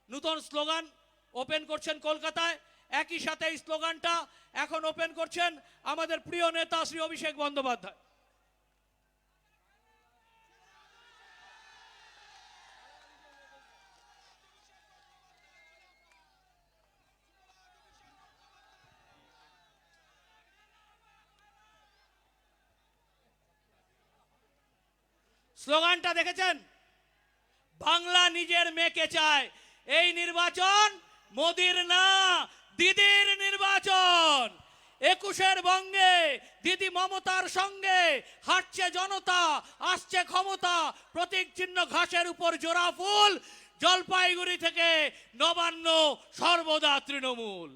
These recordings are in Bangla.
নতুন স্লোগান ওপেন করছেন কলকাতায়। একই সাথে এই স্লোগানটা এখন ওপেন করছেন আমাদের প্রিয় নেতা শ্রী অভিষেক বন্দ্যোপাধ্যায়। স্লোগানটা দেখেছেন? বাংলা নিজের মেয়েকে চায়। এই নির্বাচন মোদির না, দিদির নির্বাচন। 21-এর বঙ্গে দিদি মমতার সঙ্গে হাঁটছে জনতা, আসছে ক্ষমতা। প্রতীক চিহ্ন ঘাসের উপর জোড়া ফুল, জলপাইগুড়ি থেকে নবান্ন, সর্বদা তৃণমূল।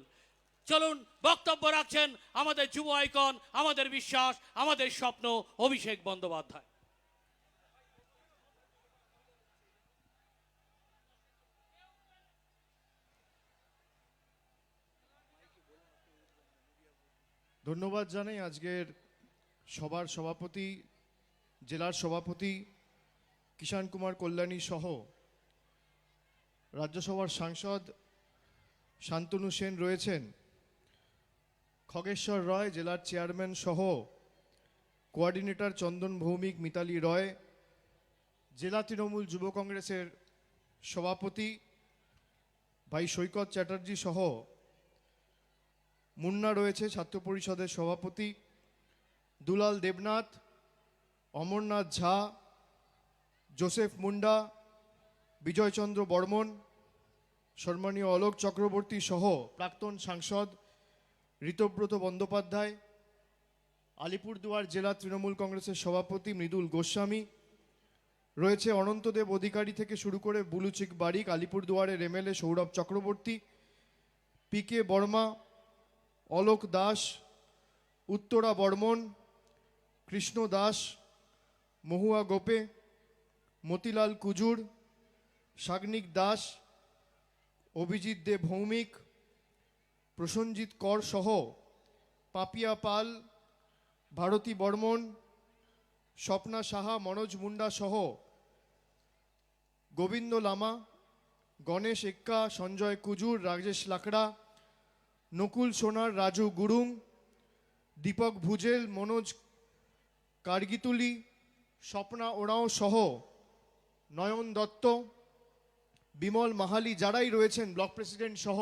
চলুন, বক্তব্য রাখছেন আমাদের যুব আইকন, আমাদের বিশ্বাস, আমাদের স্বপ্ন অভিষেক বন্দ্যোপাধ্যায়। ধন্যবাদ জানাই আজকের সবার সভাপতি, জেলার সভাপতি কিষাণ কুমার কল্যাণী সহ রাজ্যসভার সাংসদ শান্তনু সেন রয়েছেন, খগেশ্বর রয় জেলার চেয়ারম্যান সহ কোঅর্ডিনেটর চন্দন ভৌমিক, মিতালি রয়, জেলা তৃণমূল যুব কংগ্রেসের সভাপতি ভাই সৈকত চ্যাটার্জি সহ মুন্না রয়েছে ছাত্র পরিষদের সভাপতি, দুলাল দেবনাথ, অমরনাথ ঝা, জোসেফ মুন্ডা, বিজয়চন্দ্র বর্মন, সম্মানীয় অলোক চক্রবর্তী সহ প্রাক্তন সাংসদ ঋতব্রত বন্দ্যোপাধ্যায়, আলিপুরদুয়ার জেলা তৃণমূল কংগ্রেসের সভাপতি মৃদুল গোস্বামী রয়েছে, অনন্তদেব অধিকারী থেকে শুরু করে বুলুচিক বারিক, আলিপুরদুয়ারের এমএলএ সৌরভ চক্রবর্তী, পিকে বর্মা, অলোক দাস, উত্তরা বর্মন, কৃষ্ণ দাস, মহুয়া গোপে, মতিলাল কুজুর, সাগ্নিক দাস, অভিজিৎ দে ভৌমিক, প্রসঞ্জিৎ কর সহ পাপিয়া পাল, ভারতী বর্মন, স্বপ্না সাহা, মনোজ মুন্ডা সহ গোবিন্দ লামা, গণেশ এক্কা, সঞ্জয় কুজুর, রাজেশ লাকড়া, নকুল সোনার, রাজু গুরুং, দীপক ভুজেল, মনোজ কার্গিতুলি, স্বপ্না ওরাও সহ নয়ন দত্ত, বিমল মাহালি, যারাই রয়েছেন ব্লক প্রেসিডেন্ট সহ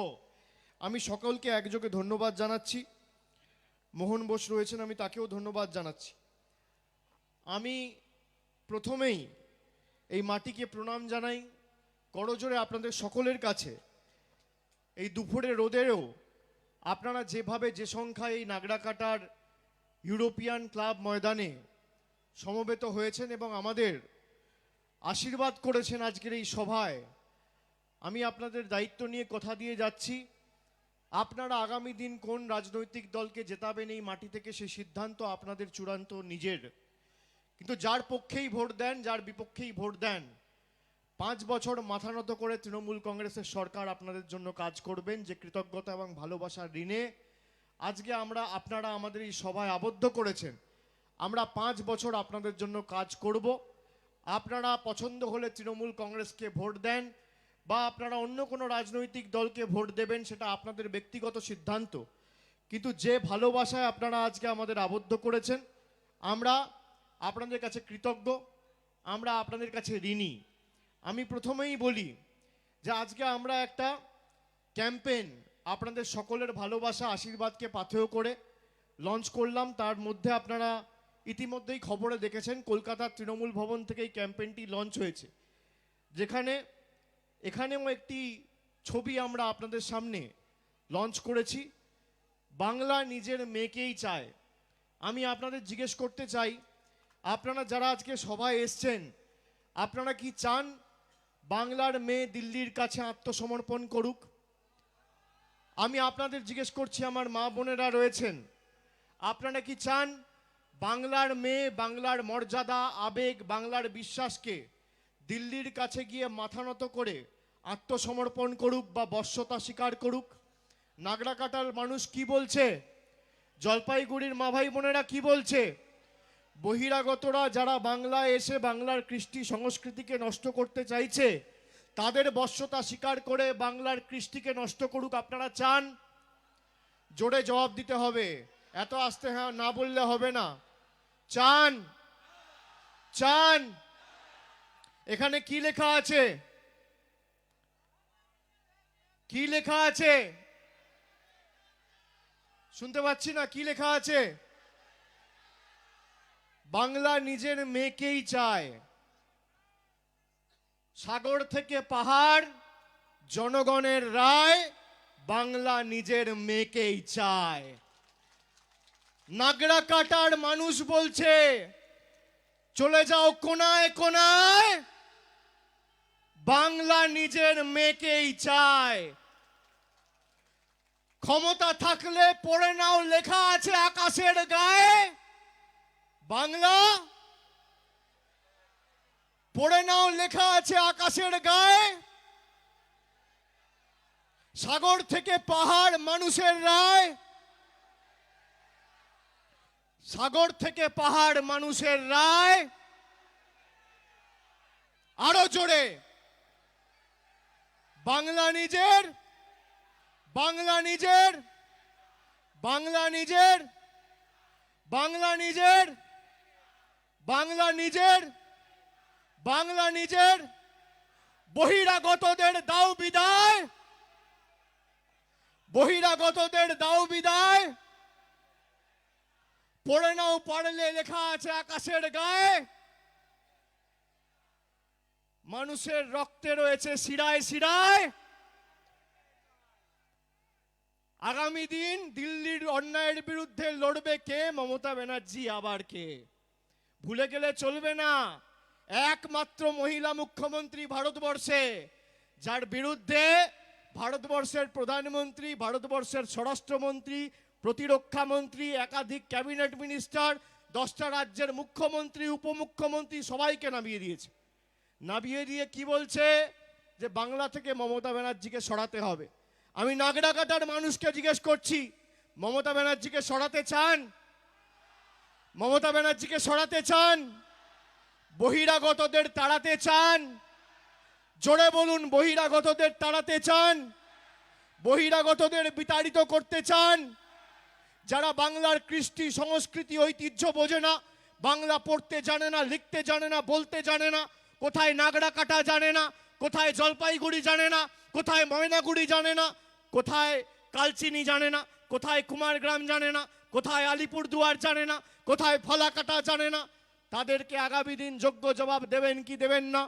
আমি সকলকে একযোগে ধন্যবাদ জানাচ্ছি। মোহন বোস রয়েছেন, আমি তাকেও ধন্যবাদ জানাচ্ছি। আমি প্রথমেই এই মাটিকে প্রণাম জানাই করজোড়ে আপনাদের সকলের কাছে। এই দুপুরে রোদেরও আপনারা যেভাবে যে সংখ্যায় এই নাগড়াকাটার ইউরোপিয়ান ক্লাব ময়দানে সমবেত হয়েছেন এবং আমাদের আশীর্বাদ করেছেন আজকের এই সভায়, আমি আপনাদের দায়িত্ব নিয়ে কথা দিয়ে যাচ্ছি। আপনারা আগামী দিন কোন রাজনৈতিক দলকে জেতাবেন এই মাটি থেকে সেই সিদ্ধান্ত আপনাদের চূড়ান্ত নিজের। কিন্তু যার পক্ষেই ভোট দেন, যার বিপক্ষেই ভোট দেন, 5 বছর মাথা নত করে তৃণমূল কংগ্রেসের সরকার আপনাদের জন্য কাজ করবেন। যে কৃতজ্ঞতা এবং ভালোবাসার ঋণে আজকে আপনারা আমাদের এই সভায় আবদ্ধ করেছেন, আমরা 5 বছর আপনাদের জন্য কাজ করব। আপনারা পছন্দ হলে তৃণমূল কংগ্রেসকে ভোট দেন বা আপনারা অন্য কোনো রাজনৈতিক দলকে ভোট দেবেন, সেটা আপনাদের ব্যক্তিগত সিদ্ধান্ত। কিন্তু যে ভালোবাসায় আপনারা আজকে আমাদের আবদ্ধ করেছেন, আমরা আপনাদের কাছে কৃতজ্ঞ, আমরা আপনাদের কাছে ঋণী। আমি প্রথমেই বলি যে আজকে আমরা একটা ক্যাম্পেইন আপনাদের সকলের ভালোবাসা আশীর্বাদকে পাথেয় করে লঞ্চ করলাম। তার মধ্যে আপনারা ইতিমধ্যেই খবরে দেখেছেন কলকাতার তৃণমূল ভবন থেকে এই ক্যাম্পেইনটি লঞ্চ হয়েছে, যেখানে এখানেও একটি ছবি আমরা আপনাদের সামনে লঞ্চ করেছি, বাংলা নিজের মেয়েকেই চায়। আমি আপনাদের জিজ্ঞেস করতে চাই, আপনারা যারা আজকে সভায় এসছেন, আপনারা কি চান বাংলার মেয়ে দিল্লির কাছে আত্মসমর্পণ করুক? আমি আপনাদের জিজ্ঞেস করছি, আমার মা বোনেরা রয়েছেন, আপনারা কি চান বাংলার মেয়ে বাংলার মর্যাদা, আবেগ, বাংলার বিশ্বাসকে দিল্লির কাছে গিয়ে মাথা নত করে আত্মসমর্পণ করুক বা বশ্যতা স্বীকার করুক? নাগড়াকাটার মানুষ কি বলছে, জলপাইগুড়ির মা ভাই বোনেরা কি বলছে, বহিরাগতরা যারা বাংলায় এসে বাংলার কৃষ্টি সংস্কৃতিকে নষ্ট করতে চাইছে, তাদের বশ্যতা স্বীকার করে বাংলার কৃষ্টিকে নষ্ট করুক আপনারা চান? জোরে জবাব দিতে হবে, এত আস্তে হ্যাঁ না বললে হবে না। চান? চান? এখানে কি লেখা আছে? কি লেখা আছে? শুনতে পাচ্ছি না, কি লেখা আছে? বাংলা নিজের মেয়েকেই চায়। সাগর থেকে পাহাড়, জনগণের রায়, বাংলা নিজের মেয়েকেই চায়। নাগরা কাটার মানুষ বলছে চলে যাও কোনায় কোনায়, বাংলা নিজের মেয়েকেই চায়। ক্ষমতা থাকলে পড়ে নাও, লেখা আছে আকাশের গায়ে, বাংলা পড়ে নাও, লেখা আছে আকাশের গায়ে। সাগর থেকে পাহাড় মানুষের রায়, সাগর থেকে পাহাড় মানুষের রায়। আরো জোরে, বাংলা নিজের, বাংলা নিজের, বাংলা নিজের, বাংলা নিজের, বাংলা নিজের, বাংলা নিজের। বহিরাগতদের দাও বিদায়, বহিরাগতদের দাও বিদায়। পড়ে নাও পারলে, লেখা আছে আকাশের গায়ে। মানুষের রক্তে রয়েছে শিরায় শিরায়। আগামী দিন দিল্লির অন্যায়ের বিরুদ্ধে লড়বে কে? মমতা ব্যানার্জি আবার কে? ভুলে গেলে চলবে না, একমাত্র মহিলা মুখ্যমন্ত্রী ভারতবর্ষে, যার বিরুদ্ধে ভারতবর্ষের প্রধানমন্ত্রী, ভারতবর্ষের স্বরাষ্ট্রমন্ত্রী, প্রতিরক্ষা মন্ত্রী, একাধিক ক্যাবিনেট মিনিস্টার, 10টা রাজ্যের মুখ্যমন্ত্রী, উপমুখ্যমন্ত্রী সবাইকে নামিয়ে দিয়েছে। নামিয়ে দিয়ে কি বলছে? যে বাংলা থেকে মমতা ব্যানার্জিকে সরাতে হবে। আমি নাগরাকাটার মানুষকে জিজ্ঞেস করছি, মমতা ব্যানার্জিকে সরাতে চান? মমতা ব্যানার্জিকে সরাতে চান? বহিরাগতদের তাড়াতে চান? জোরে বলুন, বহিরাগতদের তাড়াতে চান? বহিরাগতদের বিতাড়িত করতে চান? যারা বাংলার কৃষ্টি সংস্কৃতি ঐতিহ্য বোঝে না, বাংলা পড়তে জানে না, লিখতে জানে না, বলতে জানে না, কোথায় নাগরা কাটা জানে না, কোথায় জলপাইগুড়ি জানে না, কোথায় ময়নাগুড়ি জানে না, কোথায় কালচিনি জানে না, কোথায় কুমারগ্রাম জানে না, কোথায় আলিপুরদুয়ার জানে না, কোথায় ফলাকাটা জানে না, তাদেরকে আগামী দিন যোগ্য জবাব দেবেন কি দেবেন না?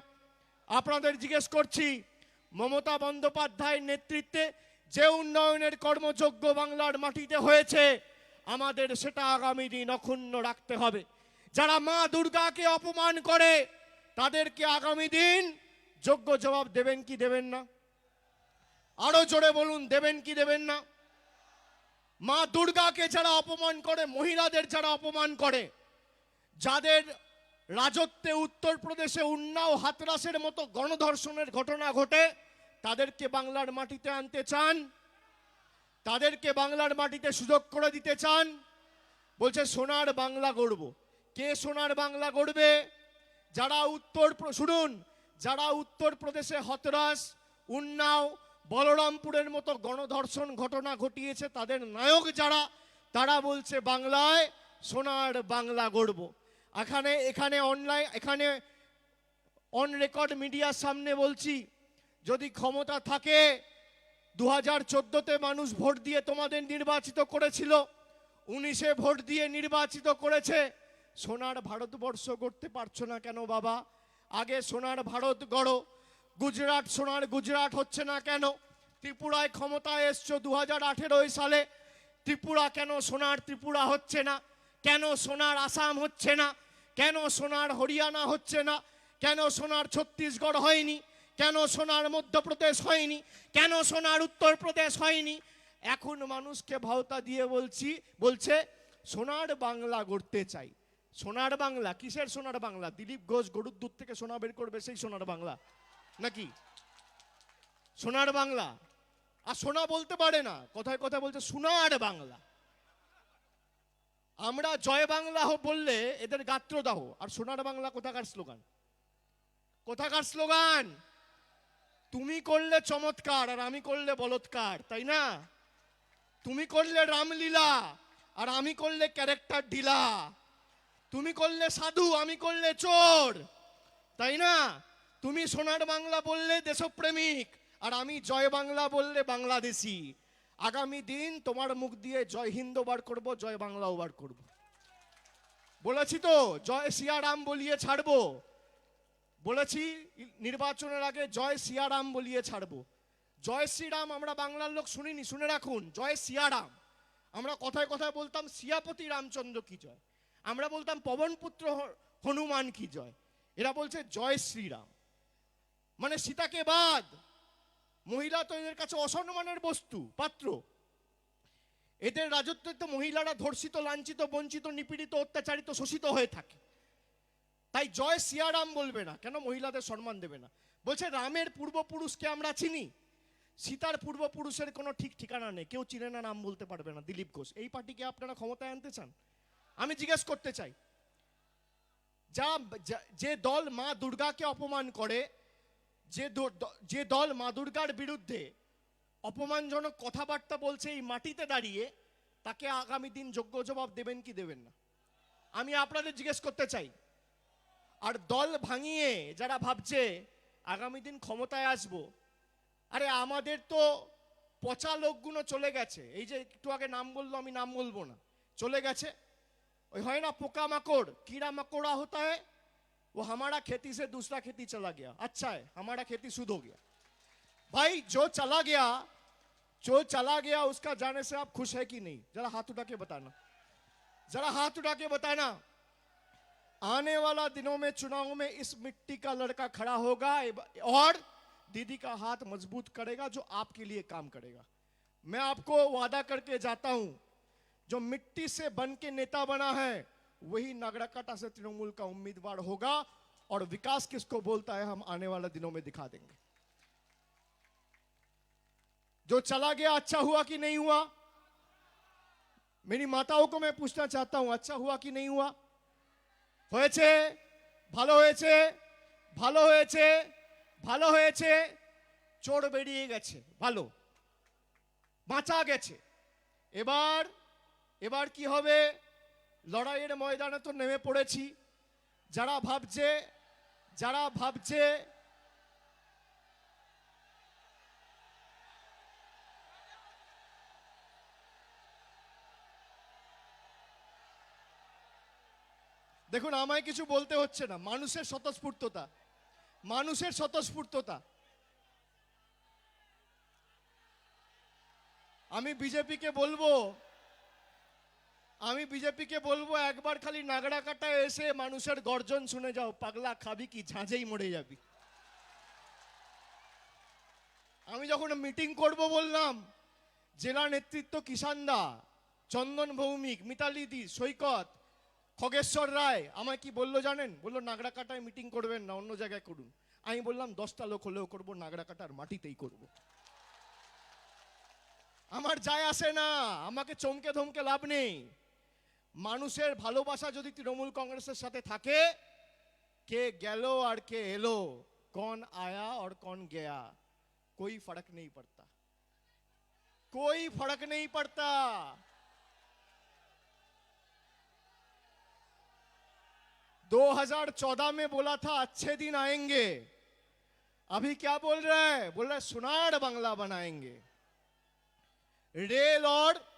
আপনাদের জিজ্ঞেস করছি, মমতা বন্দ্যোপাধ্যায়ের নেতৃত্বে যে উন্নয়নের কর্মযজ্ঞ বাংলার মাটিতে হয়েছে, আমাদের সেটা আগামী দিন অক্ষুণ্ণ রাখতে হবে। যারা মা দুর্গাকে অপমান করে, তাদেরকে আগামী দিন যোগ্য জবাব দেবেন কি দেবেন না? আরো জোরে বলুন, দেবেন কি দেবেন না? মা দুর্গাকে যারা অপমান করে, মহিলাদের যারা অপমান করে, যাদের রাজত্বে উত্তরপ্রদেশে উন্নাও হাতরাসের মতো গণধর্ষণের ঘটনা ঘটে, তাদেরকে বাংলার মাটিতে আনতে চান? তাদেরকে বাংলার মাটিতে সুযোগ করে দিতে চান? বলছে সোনার বাংলা গড়ব। কে সোনার বাংলা গড়বে? যারা শুনুন, যারা উত্তরপ্রদেশে হতরাস, উন্নাও, বলরামপুরের মতো গণধর্ষণ ঘটনা ঘটিয়েছে, তাদের নায়ক যারা, তারা বলছে বাংলায় সোনার বাংলা গড়ব। এখানে অনলাইন, এখানে অন রেকর্ড মিডিয়ার সামনে বলছি, যদি ক্ষমতা থাকে, 2014তে মানুষ ভোট দিয়ে তোমাদের নির্বাচিত করেছিল, 19-এ ভোট দিয়ে নির্বাচিত করেছে। সোনার ভারতবর্ষ গড়তে পারছো না কেন বাবা? আগে সোনার ভারত গড়ো। গুজরাট সোনার গুজরাট হচ্ছে না কেন? ত্রিপুরায় ক্ষমতায় এসছো 2018 সালে, ত্রিপুরা কেন সোনার ত্রিপুরা হচ্ছে না? কেন সোনার আসাম হচ্ছে না? কেন সোনার হরিয়ানা হচ্ছে না? কেন সোনার ছত্তিশগড় হয়নি? কেন সোনার মধ্যপ্রদেশ হয়নি? কেন সোনার উত্তরপ্রদেশ হয়নি? এখন মানুষকে ভাওতা দিয়ে বলছে সোনার বাংলা গড়তে চাই। সোনার বাংলা কিসের সোনার বাংলা? দিলীপ ঘোষ গরুর দুধ থেকে সোনা বের করবে সেই সোনার বাংলা নাকি? সোনার বাংলা। আর সোনা বলতে পারে না, কথায় কথা বলছে সোনার বাংলা। আমরা জয় বাংলা বললে এদের গাত্রদাহ, আর সোনার বাংলা কোথাকার স্লোগান? কোথাকার স্লোগান? তুমি করলে চমৎকার আর আমি করলে বলৎকার, তাই না? তুমি করলে রামলীলা আর আমি করলে ক্যারেক্টার ঢিলা, তুমি করলে সাধু আমি করলে চোর, তাই না? তুমি সোনার বাংলা বললে দেশপ্রেমিক আর আমি জয় বাংলা বললে বাংলাদেশি। আগামী দিন তোমার মুখ দিয়ে জয় হিন্দ বার করব, জয় বাংলাও বার করব। বলেছি তো জয় সিয়ারাম বলিয়ে ছাড়বো, বলেছি নির্বাচনের আগে জয় সিয়ারাম বলিয়ে ছাড়বো। জয় শ্রীরাম আমরা বাংলার লোক শুনিনি, শুনে রাখুন, জয় সিয়ারাম। আমরা কথায় কথায় বলতাম সিয়াপতি রামচন্দ্র কি জয়, আমরা বলতাম পবনপুত্র হনুমান কি জয়, এরা বলছে জয় শ্রীরাম। মানে সীতাকে বাদ, মহিলা তো এদের কাছে অসম্মানের বস্তু, পাত্র। এদের রাজত্বে তো মহিলারা ধর্ষিত, লাঞ্ছিত, বঞ্চিত, নিপীড়িত, অত্যাচারিত, শোষিত হয়ে থাকে। তাই জয় সিয়ারাম বলবে না, কেন? মহিলাদের সম্মান দেবে না। বলছে রামের পূর্বপুরুষকে আমরা চিনি, সীতার পূর্বপুরুষের কোনো ঠিক ঠিকানা নেই, কেউ চিনে না, নাম বলতে পারবে না। দিলীপ ঘোষ, এই পার্টিকে আপনারা ক্ষমতায় আনতে চান? আমি জিজ্ঞেস করতে চাই, যে দল মা দুর্গাকে অপমান করে, যে দল মা দুর্গার বিরুদ্ধে অপমানজনক কথাবার্তা বলছে এই মাটিতে দাঁড়িয়ে, তাকে আগামী দিন যোগ্য জবাব দেবেন কি দেবেন না? আমি আপনাদের জিজ্ঞেস করতে চাই। আর দল ভাঙিয়ে যারা ভাবছে আগামী দিন ক্ষমতায় আসবো, আরে আমাদের তো পচা লোকগুলো চলে গেছে। এই যে একটু আগে নাম বললো, আমি নাম বলবো না, চলে গেছে। ওই হয় না পোকা মাকড়, कीड़ा मकोड़ा होता है, वो हमारा खेती से दूसरा खेती चला गया, अच्छा है हमारा खेती शुद्ध हो गया। भाई जो चला गया उसका जाने से आप खुश है कि नहीं? जरा हाथ उठा के बताना, जरा हाथ उठा के बताना। आने वाला दिनों में चुनाव में इस मिट्टी का लड़का खड़ा होगा और दीदी का हाथ मजबूत करेगा, जो आपके लिए काम करेगा। मैं आपको वादा करके जाता हूं, जो मिट्टी से बन के नेता बना है वही नागराकाटा से तृणमूल का उम्मीदवार होगा, और विकास किसको बोलता है हम आने वाले दिनों में दिखा देंगे। जो चला गया अच्छा हुआ कि नहीं हुआ? मेरी माताओं को मैं पूछना चाहता हूं, अच्छा हुआ कि नहीं हुआ? হয়েছে, ভালো হয়েছে, ভালো হয়েছে, ভালো হয়েছে। চোর বেরিয়ে গেছে, ভালো, বাঁচা গেছে। এবার কি হবে? লড়াইয়ের ময়দানে তো নেমে পড়েছি। যারা ভাবছে দেখুন, আমায় কিছু বলতে হচ্ছে না, মানুষের স্বতঃস্ফূর্ততা। আমি বিজেপিকে বলবো একবার খালি নাগরাকাটায় এসে মানুষের গর্জন শুনে যাও, পাগলা খাবি কি, ঝাঁঝেই মরে যাবি। আমি যখন মিটিং করব বললাম, জেলা নেতৃত্ব কিষানদা, চন্দন ভৌমিক, মিতালি দি, সৈকত, খগেশ্বর রায় আমায় কি বললো জানেন? বললো নাগরাকাটায় মিটিং করবেন না, অন্য জায়গায় করুন। আমি বললাম 10টা লোক হলেও করবো, নাগরাকাটার মাটিতেই করব। আমার যায় আসে না, আমাকে চমকে ধমকে লাভ নেই। মানুষের ভালোবাসা যদি তৃণমূল কংগ্রেসের সাথে থাকে, কে গেল আর কে এলো, कौन आया और कौन गया, कोई फर्क नहीं पड़ता, कोई फर्क नहीं पड़ता। 2014 में बोला था अच्छे दिन आएंगे, अभी क्या बोल रहा है? बोल रहा है सुनार बांग्ला बनाएंगे। रेल और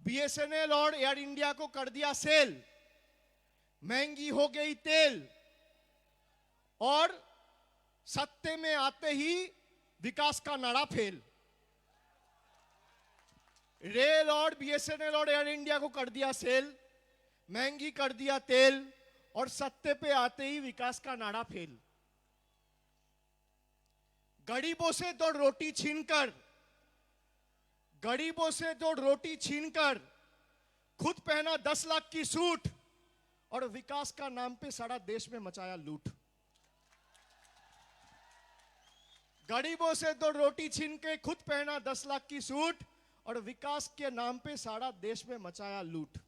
बीएसएनएल और एयर इंडिया को कर दिया सेल, महंगी हो गई तेल, और सत्ते में आते ही विकास का नारा फेल। रेल और बीएसएनएल और एयर इंडिया को कर दिया सेल, महंगी कर दिया तेल, और सत्ते पे आते ही विकास का नारा फेल। गरीबों से तो रोटी छीनकर खुद पहना 10 लाख की सूट, और विकास का नाम पे सारा देश में मचाया लूट। गरीबों से तो रोटी छीन के खुद पहना 10 लाख की सूट, और विकास के नाम पे सारा देश में मचाया लूट।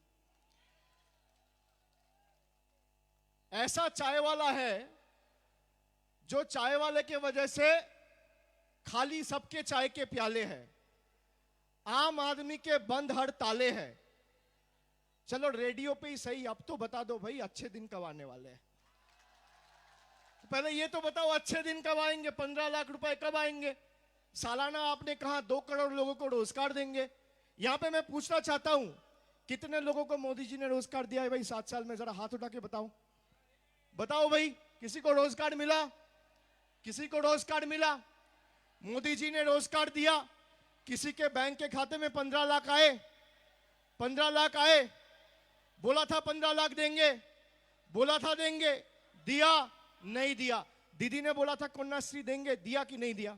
ऐसा चाय वाला है जो चाय वाले के वजह से खाली सबके चाय के प्याले हैं, आम आदमी के बंद हर ताले हैं। चलो रेडियो पे ही सही, अब तो बता दो भाई अच्छे दिन कब आने वाले हैं। पहले ये तो बताओ अच्छे दिन कब आएंगे, 15 लाख रुपए कब आएंगे। सालाना आपने कहा 2 करोड़ लोगों को रोजगार देंगे। यहां पे मैं पूछना चाहता हूं कितने लोगों को मोदी जी ने रोजगार दिया है भाई 7 साल में, जरा हाथ उठा के बताओ। बताओ भाई, किसी को रोजगार मिला? किसी को रोजगार मिला? मोदी जी ने रोजगार दिया, किसी के बैंक के खाते में 15 लाख आए? 15 लाख आए? बोला था 15 लाख देंगे, बोला था देंगे, दिया नहीं दिया। दीदी ने बोला था कन्याश्री देंगे, दिया कि नहीं दिया?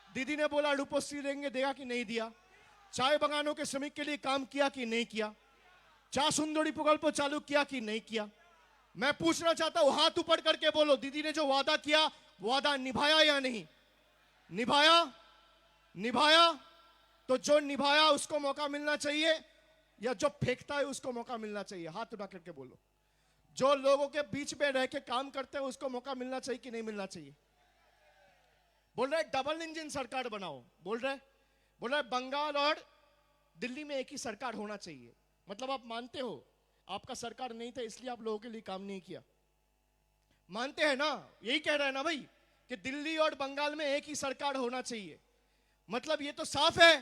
दीदी ने बोला रूपश्री देंगे, दिया कि नहीं दिया? चाय बगानों के श्रमिक के लिए काम किया कि नहीं किया? चा सुंदरी प्रकल्प चालू किया कि नहीं किया? मैं पूछना चाहता हूं, हाथ ऊपर करके बोलो, दीदी ने जो वादा किया वादा निभाया या नहीं निभाया? निभाया। तो जो निभाया उसको मौका मिलना चाहिए या जो फेंकता है उसको मौका मिलना चाहिए? हाथ उठा करके बोलो। जो लोगों के बीच में रह के काम करते हैं उसको मौका मिलना चाहिए कि नहीं मिलना चाहिए? बोल रहे डबल इंजन सरकार बनाओ, बोल रहे बंगाल और दिल्ली में एक ही सरकार होना चाहिए। मतलब आप मानते हो आपका सरकार नहीं था इसलिए आप लोगों के लिए काम नहीं किया? मानते हैं ना? यही कह रहे हैं ना भाई कि दिल्ली और बंगाल में एक ही सरकार होना चाहिए। मतलब ये तो साफ है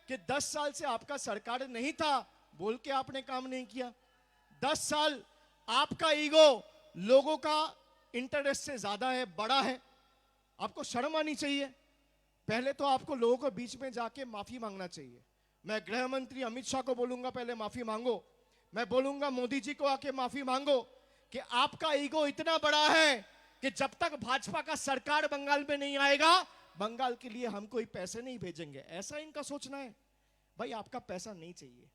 कि 10 साल से आपका सरकार नहीं था, बोल के आपने काम नहीं किया। 10 साल आपका ईगो लोगों का इंटरेस्ट से ज्यादा है, बड़ा है। आपको शर्म आनी चाहिए। पहले तो आपको लोगों के बीच में जाके माफी मांगना चाहिए। मैं गृह मंत्री अमित शाह को बोलूंगा पहले माफी मांगो। मैं बोलूंगा मोदी जी को आके माफी मांगो कि आपका ईगो इतना बड़ा है कि जब तक भाजपा का सरकार बंगाल में नहीं आएगा बंगाल के लिए हम कोई पैसे नहीं भेजेंगे। ऐसा इनका सोचना है। भाई आपका पैसा नहीं चाहिए।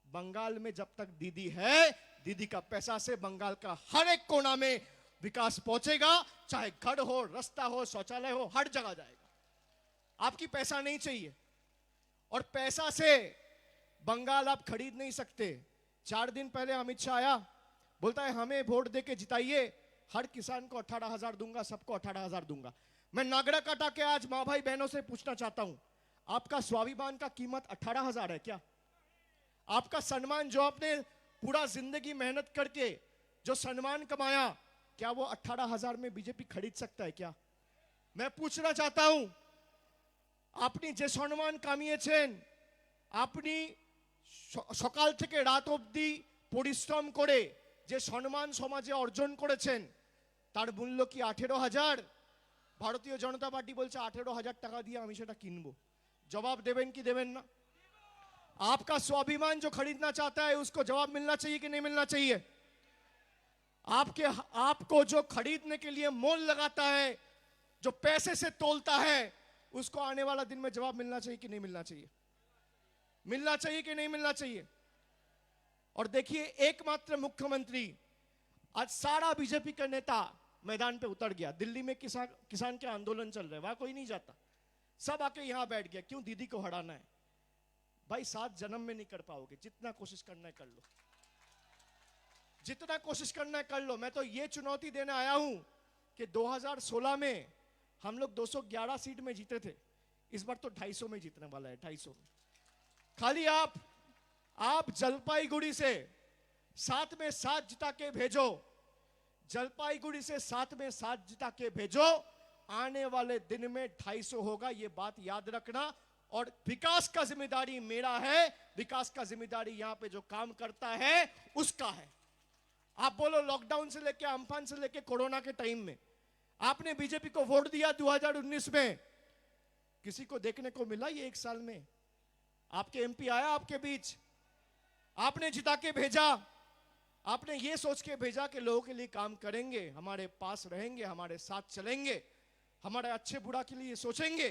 बंगाल में जब तक दीदी है, दीदी का पैसा से बंगाल का हर एक कोना में विकास पहुंचेगा, चाहे घर हो, रास्ता हो, शौचालय हो, हर जगह जाएगा। आपकी पैसा नहीं चाहिए। और पैसा से बंगाल आप खरीद नहीं सकते। 4 दिन पहले अमित शाह आया, बोलता है हमें वोट देके जिताइए, हर किसान को 18,000 दूंगा, सबको 18,000 दूंगा। मैं नागड़ा काटा के आज मां भाई बहनों से पूछना चाहता हूं, आपका स्वाभिमान का कीमत 18,000 है क्या? आपका सम्मान जो आपने पूरा जिंदगी मेहनत करके जो सम्मान कमाया, क्या वो 18,000 में बीजेपी खरीद सकता है क्या? मैं पूछना चाहता हूं, আপনি যে সম্মান কামিয়েছেন, আপনি সকাল থেকে রাত অবধি পরিশ্রম করে যে সম্মান সমাজে অর্জন করেছেন, তার মূল্য কি 18,000? ভারতীয় জনতা পার্টি বলছে 18,000 টাকা দিয়ে আমি সেটা কিনবো। জবাব দেবেন কি দেবেন না? आपका स्वाभिमान जो खरीदना चाहता है उसको जवाब मिलना चाहिए कि नहीं मिलना चाहिए? आपको जो खरीदने के लिए मोल लगाता है, जो पैसे से तोलता है, उसको आने वाला दिन में जवाब मिलना चाहिए कि नहीं मिलना चाहिए? मिलना चाहिए कि नहीं मिलना चाहिए? और देखिए एकमात्र मुख्यमंत्री, आज सारा बीजेपी का नेता मैदान पे उतर गया। दिल्ली में किसान के आंदोलन चल रहे, वहां कोई नहीं जाता, सब आके यहां बैठ गया। क्यों? दीदी को हराना है। भाई 7 जन्म में नहीं कर पाओगे, जितना कोशिश करना है कर लो, जितना कोशिश करना है कर लो। मैं तो ये चुनौती देने आया हूं कि 2016 में हम लोग 211 सीट में जीते थे, इस बार तो 250 में जीतने वाला है। 250 में खाली आप जलपाईगुड़ी से 7 में 7 जिता के भेजो, जलपाईगुड़ी से 7 में 7 जिता के भेजो, आने वाले दिन में 250 होगा, ये बात याद रखना। और विकास का जिम्मेदारी मेरा है, विकास का जिम्मेदारी यहां पे जो काम करता है उसका है। आप बोलो लॉकडाउन से लेके अम्फान से लेके कोरोना के टाइम में आपने बीजेपी को वोट दिया 2019 में, किसी को देखने को मिला ये 1 साल में? आपके एमपी आया आपके बीच? आपने जिता के भेजा, आपने ये सोच के भेजा कि लोगों के लिए काम करेंगे, हमारे पास रहेंगे, हमारे साथ चलेंगे, हमारे अच्छे बुरा के लिए सोचेंगे।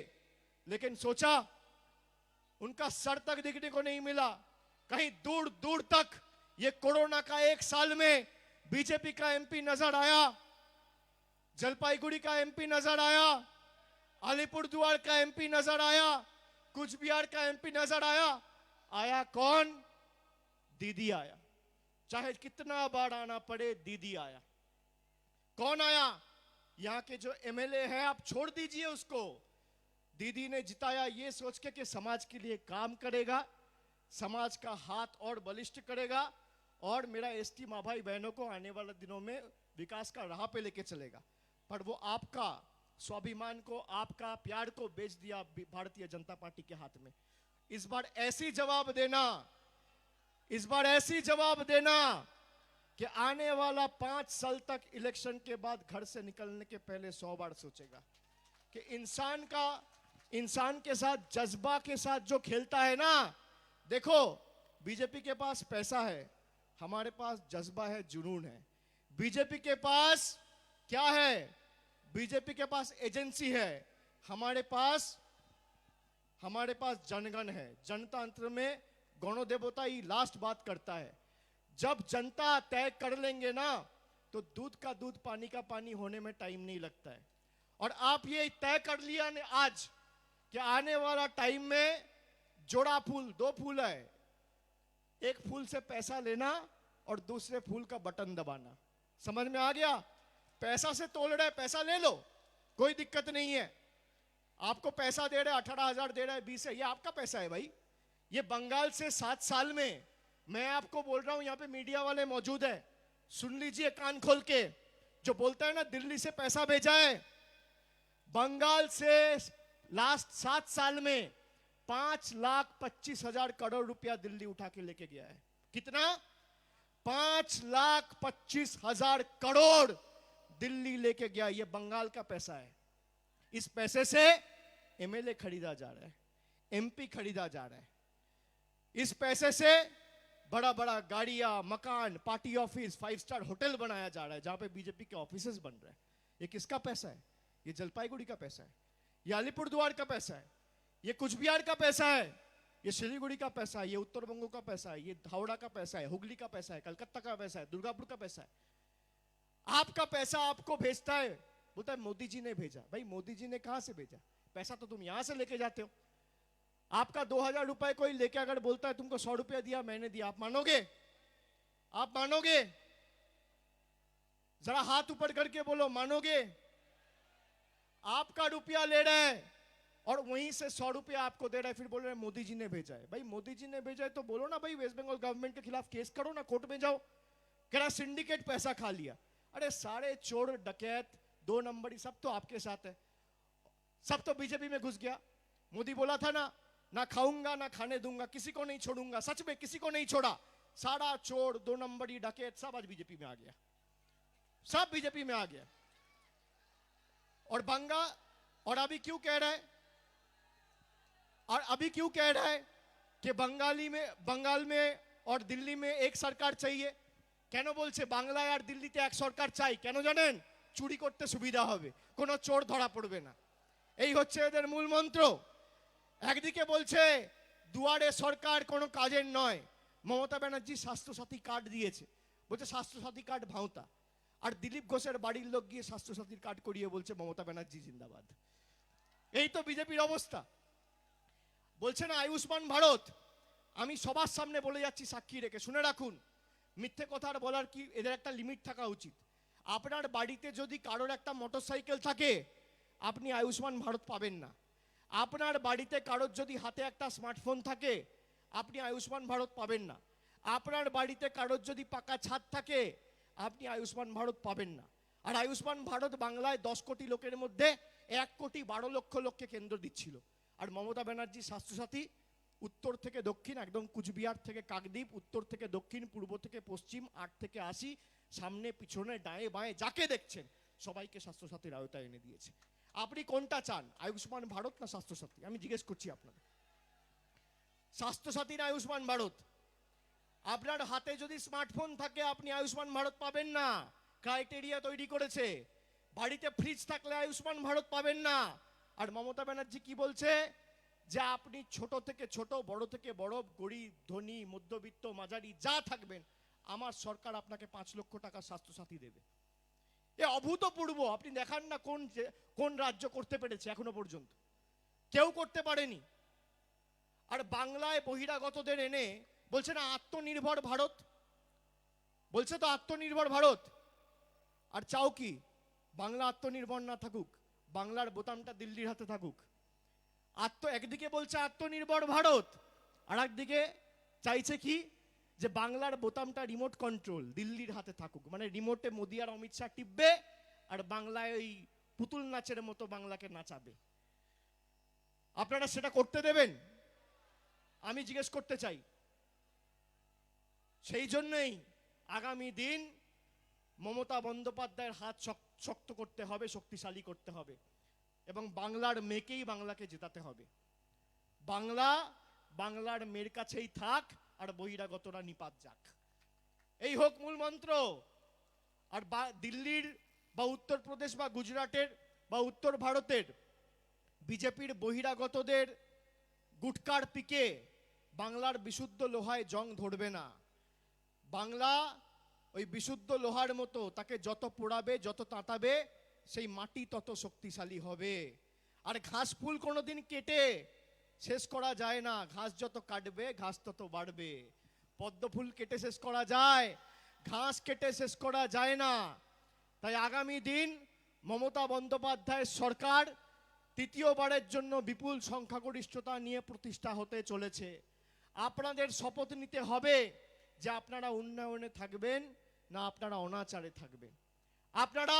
लेकिन सोचा उनका सर तक दिखने को नहीं मिला। कहीं दूर दूर तक ये कोरोना का 1 साल में बीजेपी का एमपी नजर आया, जलपाईगुड़ी का एमपी नजर आया, अलीपुरद्वार का एमपी नजर आया, कुछ बिहार का एमपी नजर आया? आया कौन? दीदी आया। चाहे कितना बार आना पड़े, दीदी आया। कौन आया? यहां के जो एमएलए है आप छोड़ दीजिए उसको, दीदी ने जिताया ये सोच के कि समाज के लिए काम करेगा, समाज का हाथ और बलिष्ठ करेगा और मेरा एसटी माँ भाई बहनों को आने वाले दिनों में विकास का राह पे लेके चलेगा। पर वो आपका स्वाभिमान को, आपका प्यार को बेच दिया भारतीय जनता पार्टी के हाथ में। इस बार ऐसी जवाब देना, इस बार ऐसी जवाब देना कि आने वाला 5 साल तक इलेक्शन के बाद घर से निकलने के पहले 100 बार सोचेगा कि इंसान के साथ, जज्बा के साथ जो खेलता है ना। देखो, बीजेपी के पास पैसा है, हमारे पास जज्बा है, जुनून है। बीजेपी के पास क्या है? बीजेपी के पास एजेंसी है, हमारे पास जनगण है। जनतंत्र में गणो देवता ही लास्ट बात करता है। जब जनता तय कर लेंगे ना, तो दूध का दूध, पानी का पानी होने में टाइम नहीं लगता है। और आप ये तय कर लिया ने आज कि आने वाला टाइम में जोड़ा फूल, 2 फूल है, एक फूल से पैसा लेना और दूसरे फूल का बटन दबाना। समझ में आ गया? पैसा से तोल रहे, पैसा ले लो, कोई दिक्कत नहीं है। आपको पैसा दे रहे, 18,000 दे रहे, 20 है, ये आपका पैसा है भाई। ये बंगाल से 7 साल में, मैं आपको बोल रहा हूं, यहां पे मीडिया वाले मौजूद है, सुन लीजिए कान खोल के। जो बोलता है ना दिल्ली से पैसा भेजा है, बंगाल से लास्ट 7 साल में 5,25,000 करोड़ रुपया दिल्ली उठा के लेके गया है। कितना? 5,25,000 करोड़ दिल्ली लेके गया। ये बंगाल का पैसा है। इस पैसे से एमएलए खरीदा जा रहा है, एमपी खरीदा जा रहा है। इस पैसे से बड़ा बड़ा गाड़ियां, मकान, पार्टी ऑफिस, 5 स्टार होटल बनाया जा रहा है, जहां पे बीजेपी के ऑफिसेस बन रहे हैं। ये किसका पैसा है? ये जलपाईगुड़ी का पैसा है, ये अलीपुरद्वार का पैसा है, ये कुचबिहार का पैसा है, ये सिलीगुड़ी का पैसा है, ये उत्तर बंगो का पैसा है, ये हावड़ा का पैसा है, हुगली का पैसा है, कलकत्ता का पैसा है, दुर्गापुर का पैसा है। आपका पैसा आपको भेजता है, बोलता है मोदी जी ने भेजा। भाई मोदी जी ने कहां से भेजा? पैसा तो तुम यहां से लेके जाते हो। आपका 2,000 रुपए कोई लेके अगर बोलता है तुमको 100 रुपया दिया, मैंने दिया, आप मानोगे? आप मानोगे? जरा हाथ ऊपर करके बोलो, मानोगे? आपका रुपया ले रहा है और वहीं से 100 रुपया आपको दे रहा है, फिर बोल रहे हैं मोदी जी ने भेजा है। भाई मोदी जी ने भेजा है तो बोलो ना भाई, वेस्ट बंगाल गवर्नमेंट के खिलाफ केस करो ना, कोर्ट में जाओ, कह रहा सिंडिकेट पैसा खा लिया। अरे सारे चोर, डकैत, 2 नंबरी सब तो आपके साथ है, सब तो बीजेपी में घुस गया। मोदी बोला था ना खाऊंगा ना खाने दूंगा, किसी को नहीं छोड़ूंगा। सच में किसी को नहीं छोड़ा। सारा चोर, 2 नंबरी, डकैत सब आज बीजेपी में आ गया, सब बीजेपी में आ गया। और और अभी क्यों कह रहा है कि बंगाल में और दिल्ली में एक सरकार चाहिए? কেন বলছে বাংলায় আর দিল্লিতে এক সরকার চাই? কেন জানেন? চুরি করতে সুবিধা হবে, কোনো চোর ধরা পড়বে না। এই হচ্ছে এদের মূল মন্ত্র। একদিকে বলছে দুয়ারে সরকার কোনো কাজের নয়, মমতা ব্যানার্জি স্বাস্থ্যসাথী কার্ড দিয়েছে, বলছে স্বাস্থ্যসাথী কার্ড ভাঁওতা। আর দিলীপ ঘোষের বাড়ির লোক গিয়ে স্বাস্থ্যসাথীর কার্ড করিয়ে বলছে মমতা ব্যানার্জি জিন্দাবাদ। এই তো বিজেপির অবস্থা। বলছে না আয়ুষ্মান ভারত। আমি সবার সামনে বলে যাচ্ছি সাক্ষী রেখে, শুনে রাখুন, মিথ্যে কথা আর বলার কি, এদের একটা লিমিট থাকা উচিত। আপনার বাড়িতে যদি কারোর একটা মোটরসাইকেল থাকে, আপনি আয়ুষ্মান ভারত পাবেন না। আপনার বাড়িতে কারোর যদি হাতে একটা স্মার্টফোন থাকে, আপনি আয়ুষ্মান ভারত পাবেন না। আপনার বাড়িতে কারোর যদি পাকা ছাদ থাকে, আপনি আয়ুষ্মান ভারত পাবেন না। আর আয়ুষ্মান ভারত বাংলায় 10 কোটি লোকের মধ্যে 1,12,00,000 লোককে কেন্দ্র দিচ্ছিল। আর মমতা ব্যানার্জি স্বাস্থ্যসাথী उत्तर থেকে দক্ষিণ, একদম কুচবিহার থেকে কাকদ্বীপ, উত্তর থেকে দক্ষিণ, পূর্ব থেকে পশ্চিম, 8 থেকে 80, সামনে পিছনে ডায়ে বায়ে যাকে দেখছেন সবাইকে স্বাস্থ্যসাথীর আওতায় এনে দিয়েছে। আপনি কোনটা চান, আয়ুষ্মান ভারত না স্বাস্থ্যসাথী? আমি জিজ্ঞেস করছি আপনাদের। স্বাস্থ্যসাথী না আয়ুষ্মান ভারত? আপনার হাতে যদি স্মার্টফোন থাকে আপনি আয়ুষ্মান ভারত পাবেন না, ক্রাইটেরিয়া তৈরি করেছে। বাড়িতে ফ্রিজ থাকলে আয়ুষ্মান ভারত পাবেন না। আর মমতা ব্যানার্জি কি বলছে, যে আপনি ছোট থেকে ছোট, বড় থেকে বড়, গরিব, ধনী, মধ্যবিত্ত, মাঝারি যা থাকবেন, আমার সরকার আপনাকে 5 লক্ষ টাকা স্বাস্থ্যসাথী দেবে। এ অভূতপূর্ব। আপনি দেখান না কোন রাজ্য করতে পেরেছে এখনো পর্যন্ত? কেউ করতে পারেনি। আর বাংলায় বহিরাগতদের এনে বলছে না আত্মনির্ভর ভারত, বলছে তো আত্মনির্ভর ভারত। আর চাও কি বাংলা আত্মনির্ভর না থাকুক, বাংলার বোতামটা দিল্লির হাতে থাকুক। একদিকে বলছে আত্মনির্ভর ভারত, আর একদিকে চাইছে কি যে বাংলার বোতামটা রিমোট কন্ট্রোল দিল্লির হাতে থাকুক, মানে রিমোটে মোদি আর অমিত শাহ টিপবে আর বাংলায় ওই পুতুল নাচের মতো বাংলাকে নাচাবে। আপনারা সেটা করতে দেবেন? আমি জিজ্ঞেস করতে চাই। সেই জন্যই আগামী দিন মমতা বন্দ্যোপাধ্যায়ের হাত শক্ত করতে হবে, শক্তিশালী করতে হবে, এবং বাংলার মেয়েকেই বাংলাকে জেতাতে হবে। বাংলা বাংলার মেয়ের কাছেই থাক, আর বহিরাগতরা নিপাত যাক, এই হোক মূল মন্ত্র। আর দিল্লির বা উত্তরপ্রদেশ বা গুজরাটের বা উত্তর ভারতের বিজেপির বহিরাগতদের গুটকার পিকে বাংলার বিশুদ্ধ লোহায় জং ধরবে না। বাংলা ওই বিশুদ্ধ লোহার মতো, তাকে যত পোড়াবে যত তাঁতাবে সেই মাটি তত শক্তিশালী হবে। আর ঘাস ফুল কোনোদিন কেটে শেষ করা যায় না, ঘাস যত কাটবে ঘাস তত বাড়বে। পদ্ম ফুল কেটে শেষ করা যায়, ঘাস কেটে শেষ করা যায় না। তাই আগামী দিন মমতা বন্দ্যোপাধ্যায়ের সরকার তৃতীয়বারের জন্য বিপুল সংখ্যাগরিষ্ঠতা নিয়ে প্রতিষ্ঠা হতে চলেছে। আপনাদের শপথ নিতে হবে যে আপনারা উন্নয়নে থাকবেন না আপনারা অনাচারে থাকবেন, আপনারা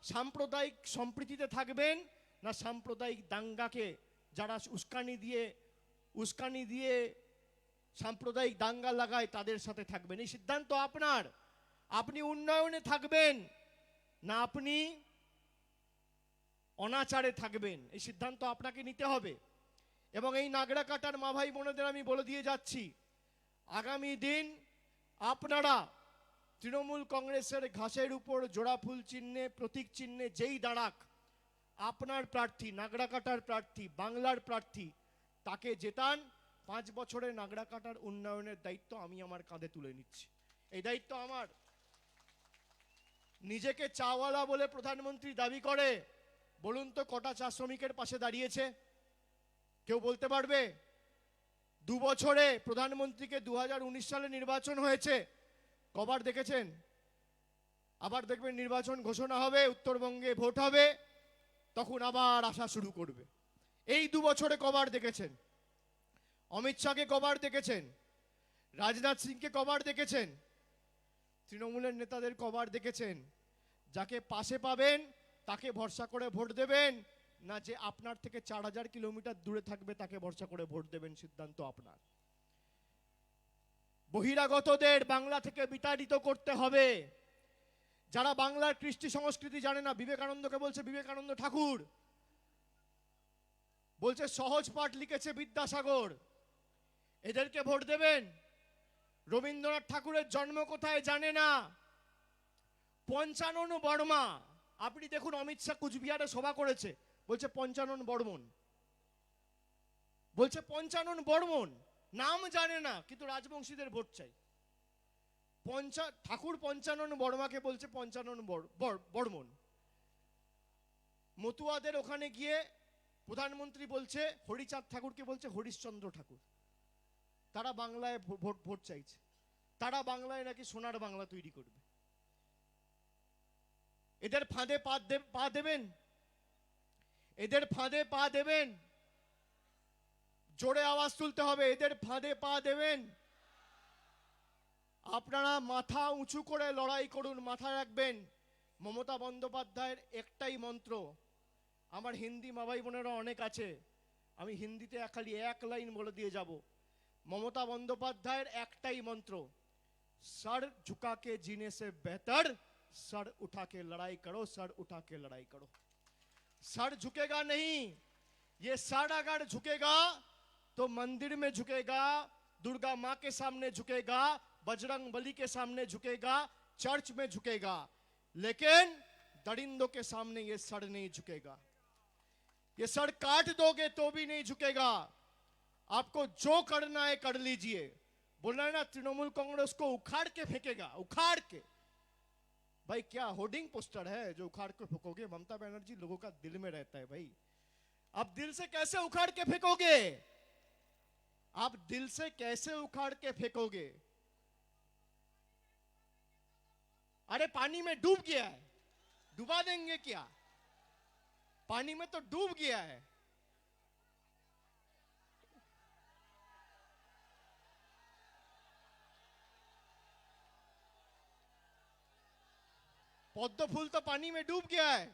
সাম্প্রদায়িক সম্প্রীতিতে থাকবেন না সাম্প্রদায়িক দাঙ্গাকে যারা উস্কানি দিয়ে সাম্প্রদায়িক দাঙ্গা লাগায় তাদের সাথে থাকবেন। এই সিদ্ধান্ত আপনার। আপনি উন্নয়নে থাকবেন না আপনি অনাচারে থাকবেন, এই সিদ্ধান্ত আপনাকে নিতে হবে। এবং এই নাগরাকাটার মা ভাই বোনেদের আমি বলে দিয়ে যাচ্ছি, আগামী দিন আপনারা তৃণমূল কংগ্রেসের ঘাসের উপর জোড়া ফুল চিহ্নে, প্রতীক চিহ্নে যেই দাঁড়াক, আপনার প্রার্থী, নাগরাকাটার প্রার্থী, বাংলার প্রার্থী, তাকে জেতান। 5 বছরে নাগরাকাটার উন্নয়নের দায়িত্ব আমি আমার কাঁধে তুলে নিচ্ছি। এই দায়িত্ব আমার। নিজেকে চাওয়ালা বলে প্রধানমন্ত্রী দাবি করে, বলুন তো কটা চা শ্রমিকের পাশে দাঁড়িয়েছে? কেউ বলতে পারবে? 2 বছরে প্রধানমন্ত্রীকে 2019 সালে নির্বাচন হয়েছে, কবার দেখেছেন? আবার দেখবেন নির্বাচন ঘোষণা হবে, উত্তরবঙ্গে ভোট হবে, তখন আবার আসা শুরু করবে। এই 2 বছরে কবার দেখেছেন? অমিত শাহকে কবার দেখেছেন? রাজনাথ সিংকে কবার দেখেছেন? তৃণমূলের নেতাদের কবার দেখেছেন? যাকে পাশে পাবেন তাকে ভরসা করে ভোট দেবেন, না যে আপনার থেকে 4000 কিলোমিটার দূরে থাকবে তাকে ভরসা করে ভোট দেবেন, সিদ্ধান্ত আপনার। বহিরাগতদের বাংলা থেকে বিতাড়িত করতে হবে। যারা বাংলার কৃষ্টি সংস্কৃতি জানে না, বিবেকানন্দকে বলছে বিবেকানন্দ ঠাকুর, বলছে সহজ পাঠ লিখেছে বিদ্যাসাগর, এদেরকে ভোট দেবেন? রবীন্দ্রনাথ ঠাকুরের জন্ম কোথায় জানে না। পঞ্চানন বর্মা, আপনি দেখুন অমিত শাহ কুচবিহারে সভা করেছে, বলছে পঞ্চানন বর্মন, বলছে পঞ্চানন বর্মন, নাম জানে না কিন্তু রাজবংশীদের ভোট চাই। ঠাকুর পঞ্চানন বর্মাকে বলছে পঞ্চানন বর্মন। মতুয়াদের ওখানে গিয়ে প্রধানমন্ত্রী বলছে হরিচাঁদ ঠাকুরকে বলছে হরিশ্চন্দ্র ঠাকুর। তারা বাংলায় ভোট চাইছে, তারা বাংলায় নাকি সোনার বাংলা তৈরি করবে। এদের ফাঁদে পা দেবেন? এদের ফাঁদে পা দেবেন? জোরে আওয়াজ তুলতে হবে, এদের ফাঁদে পা দেবেন? আপনারা মাথা উঁচু করে লড়াই করুন। মাথায় রাখবেন মমতা বন্দ্যোপাধ্যায়ের একটাই মন্ত্র। আমার হিন্দি মা ভাই বোনেরা অনেক আছে, আমি হিন্দিতে খালি 1 লাইন বলে দিয়ে যাব। মমতা বন্দ্যোপাধ্যায়ের একটাই মন্ত্র, सर झुका के जीने से बेहतर सर उठा के लड़ाई करो, सर उठा के लड़ाई करो। सर झुकेगा नहीं, ये सर अगर झुकेगा तो मंदिर में झुकेगा, दुर्गा माँ के सामने झुकेगा, बजरंग बली के सामने झुकेगा, चर्च में झुकेगा, लेकिन दरिंदों के सामने ये सर नहीं झुकेगा। ये सर काट दोगे तो भी नहीं झुकेगा। आपको जो करना है कर लीजिए। बोल रहे ना तृणमूल कांग्रेस को उखाड़ के फेंकेगा, उखाड़ के। भाई क्या होर्डिंग पोस्टर है जो उखाड़ के फेंकोगे? ममता बनर्जी लोगों का दिल में रहता है भाई। आप दिल से कैसे उखाड़ के फेंकोगे? आप दिल से कैसे उखाड़ के फेंकोगे? अरे पानी में डूब गया है, डुबा देंगे क्या? पानी में तो डूब गया है। पद्म फूल तो पानी में डूब गया है।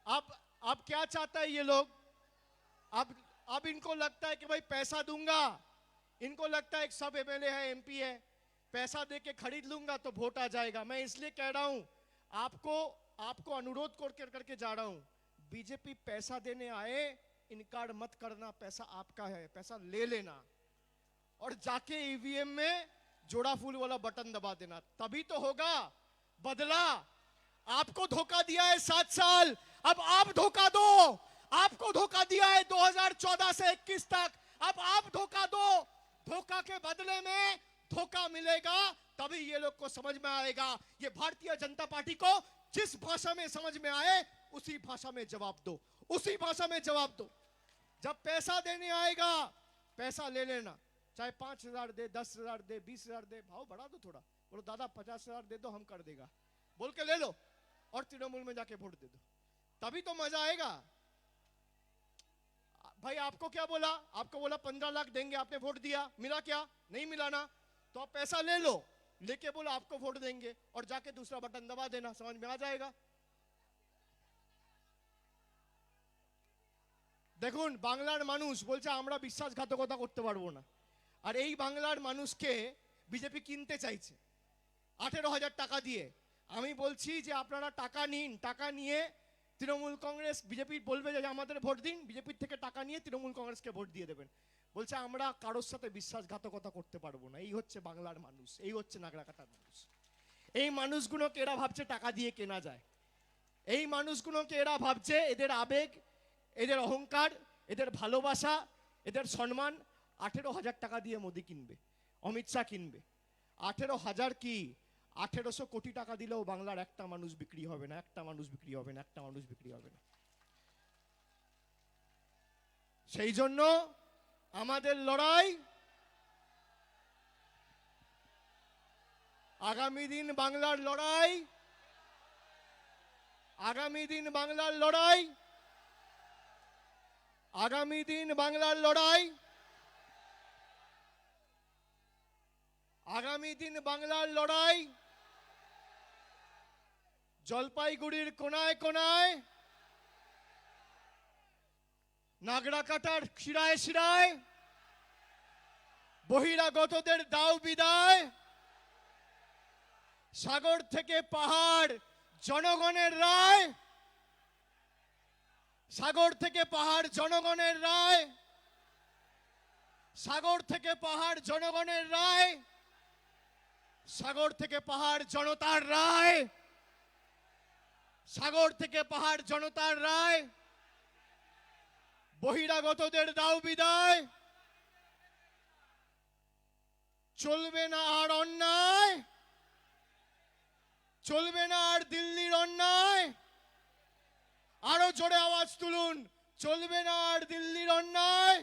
अब क्या चाहता है ये लोग? अब इनको लगता है कि भाई पैसा दूंगा, इनको लगता है कि सब एमएलए है, एमपी है, पैसा दे के खरीद लूंगा तो वोट आ जाएगा। मैं इसलिए कह रहा हूं, आपको अनुरोध करके जा रहा हूं, बीजेपी पैसा देने आए, इनकार मत करना, पैसा आपका है, पैसा ले लेना और जाके ईवीएम में जोड़ा फूल वाला बटन दबा देना, तभी तो होगा बदला। आपको धोखा दिया है 7 साल, अब आप धोखा दो। आपको धोखा दिया है 2014 से 21 तक, अब आप धोखा दो। धोखा के बदले में धोखा मिलेगा, तभी ये लोग को समझ में आएगा। ये भारतीय जनता पार्टी को जिस भाषा में समझ में आए उसी भाषा में जवाब दो, उसी भाषा में जवाब दो। जब पैसा देने आएगा, पैसा ले लेना, चाहे 5,000 दे, 10,000 दे, 20,000 दे, भाव बढ़ा दो थोड़ा, बोलो दादा 50,000 दे दो, हम कर देगा, बोल के ले लो और तृणमूल में जाके वोट दे दो, तभी तो मजा आएगा। भाई आपको क्या बोला? आपको बोला 15 लाख देंगे, आपने वोट दिया, मिला क्या? नहीं मिला ना, तो आप पैसा ले लो, लेके बोलो आपको वोट देंगे और जाके दूसरा बटन दबा देना, समझ में आ जाएगा। দেখুন বাংলার মানুষ বলছে আমরা বিশ্বাসঘাতকতা করতে পারবো না, আর এই বাংলার মানুষকে বিজেপি কিনতে চাইছে 18,000 টাকা দিয়ে। আমি বলছি যে আপনারা টাকা নিন, টাকা নিয়ে তৃণমূল কংগ্রেস, বিজেপি বলবে যে আমাদের ভোট দিন, বিজেপির থেকে টাকা নিয়ে তৃণমূল কংগ্রেসকে ভোট দিয়ে দেবেন। বলছে আমরা কারোর সাথে বিশ্বাসঘাতকতা করতে পারবো না। এই হচ্ছে বাংলার মানুষ, এই হচ্ছে নাগরাকাটার মানুষ। এই মানুষগুলোকে এরা ভাবছে টাকা দিয়ে কেনা যায়, এই মানুষগুলোকে এরা ভাবছে এদের আবেগ, এদের অহংকার, এদের ভালোবাসা, এদের সম্মান 18,000 টাকা দিয়ে মোদি কিনবে, অমিত শাহ কিনবে। 18,000 কি 1800 কোটি টাকা দিলেও বাংলার একটা মানুষ বিক্রি হবে না, একটা মানুষ বিক্রি হবে না, একটা মানুষ বিক্রি হবে না। সেই জন্য আমাদের লড়াই, আগামী দিন বাংলার লড়াই, আগামী দিন বাংলার লড়াই, আগামী দিন বাংলার লড়াই, আগামী দিন বাংলার লড়াই জলপাইগুড়ির কোনায় কোনায়, নাগরাকাটার শিরায় শিরায়, বহিরাগতদের দাও বিদায়, সাগর থেকে পাহাড় জনগণের রায়, সাগর থেকে পাহাড় জনগণের রায়, সাগর থেকে পাহাড় জনগণের রায়, সাগর থেকে পাহাড় জনতার রায়, সাগর থেকে পাহাড় জনতার রায়, বহিরাগতদের দাও বিদায়, চলবে না আর অন্যায়, চলবে না আর দিল্লির অন্যায়, আরো জোরে আওয়াজ তুলুন, চলবে না আর দিল্লির অন্যায়।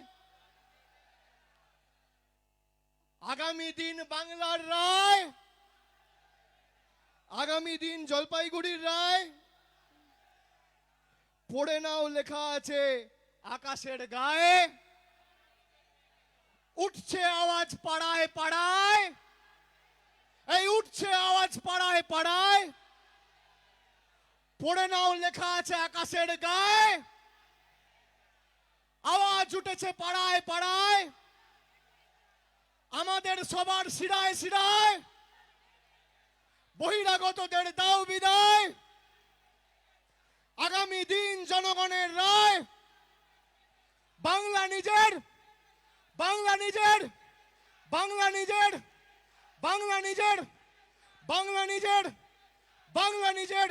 আগামী দিন বাংলার রায়, আগামী দিন জলপাইগুড়ির রায়, পড়ে নাও লেখা আছে আকাশের গায়ে, উঠছে আওয়াজ পাড়ায় পাড়ায়, এই উঠছে আওয়াজ পাড়ায় পাড়ায়, পড়ে নাও লেখা আছে আকাশের গায়ে, আওয়াজ উঠেছে পাড়ায় পাড়ায়, আমাদের সবার শিরায় শিরায়, বহিরাগতদের দাও বিদায়, আগামী দিন জনগণের রায়, বাংলা নিজের, বাংলা নিজের, বাংলা নিজের, বাংলা নিজের, বাংলা নিজের, বাংলা নিজের,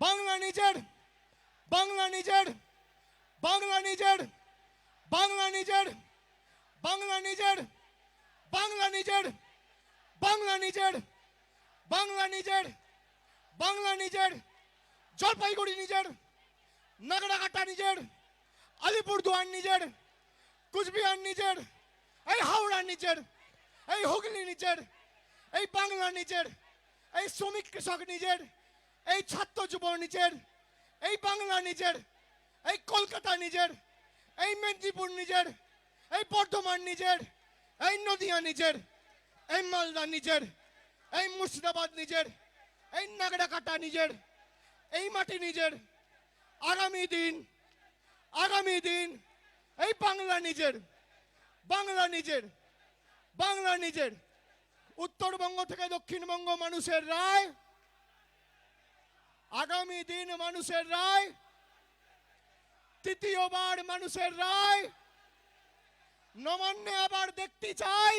বাংলা নিজের, বাংলা নিজের, বাংলা নিজের, বাংলা নিজের, বাংলা নিজের, বাংলা নিজের, বাংলা নিজের, বাংলা নিজের, বাংলা নিজের, জলপাইগুড়ি নিজের, নাগরাকাটা নিজের, আলিপুরদুয়ার নিজের, কুচবিহার নিজের, এই হাওড়া নিজের, এই হুগলি নিজের, এই বাংলা নিজের, এই শ্রমিক কৃষক নিজের, এই ছাত্র যুব নিজের, এই বাংলা নিজের, এই কলকাতা নিজের, এই মেদিনীপুর নিজের, এই বর্ধমান নিজের, এই নদিয়া নিজের, এই মালদা নিজের, এই মুর্শিদাবাদ নিজের, এই নাগড়া কাটা নিজের, এই মাটি নিজের। আগামী দিন এই বাংলা নিজের, বাংলা নিজের, বাংলা নিজের। উত্তরবঙ্গ থেকে দক্ষিণবঙ্গ মানুষের রায়, আগামী দিন মানুষের রায়, তৃতীয়বার মানুষের রায়। নবান্নে আবার দেখতে চাই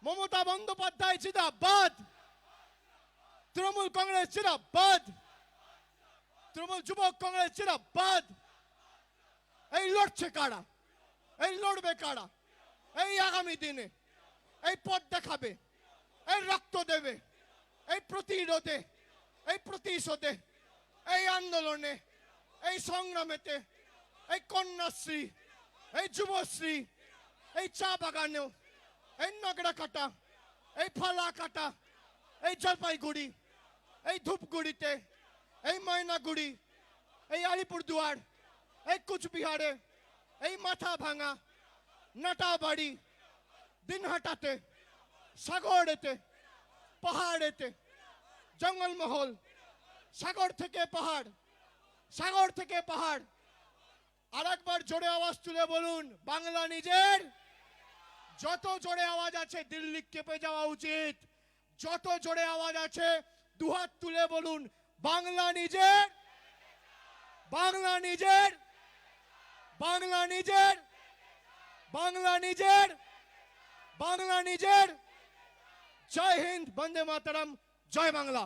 মমতা বন্দ্যোপাধ্যায় জিন্দাবাদ, তৃণমূল কংগ্রেস জিন্দাবাদ, তৃণমূল যুবক কংগ্রেস জিন্দাবাদ। এই লড়ছে কারা, এই লড়বে কারা, এই আগামী দিনে এই পথ দেখাবে, এই রক্ত দেবে, এই প্রতিরোধে, এই প্রতিশোধে, এই আন্দোলনে, এই সংগ্রামেতে, এই কন্যাশ্রী, এই যুবশ্রী, এই চা বাগানেও, এই নগড়া কাটা, এই ফালা কাটা, এই জলপাইগুড়ি, এই ধূপগুড়িতে, এই ময়নাগুড়ি, এই আলিপুরদুয়ার, এই কুচবিহারে, এই মাথা ভাঙা, নাটাবাড়ি, দিনহাটাতে, সাগরেতে, পাহাড়েতে, জঙ্গলমহল, সাগর থেকে পাহাড়, সাগর থেকে পাহাড়। আর একবার জোরে আওয়াজ তুলে বলুন বাংলা নিজের। যত জোরে আওয়াজ আছে দিল্লি কেঁপে যাওয়া উচিত। যত জোরে আওয়াজ আছে দুহাত তুলে বলুন বাংলা নিজের, বাংলা নিজের, বাংলা নিজের, বাংলা নিজের, বাংলা নিজের। জয় হিন্দ, বন্দে মাতরম, জয় বাংলা।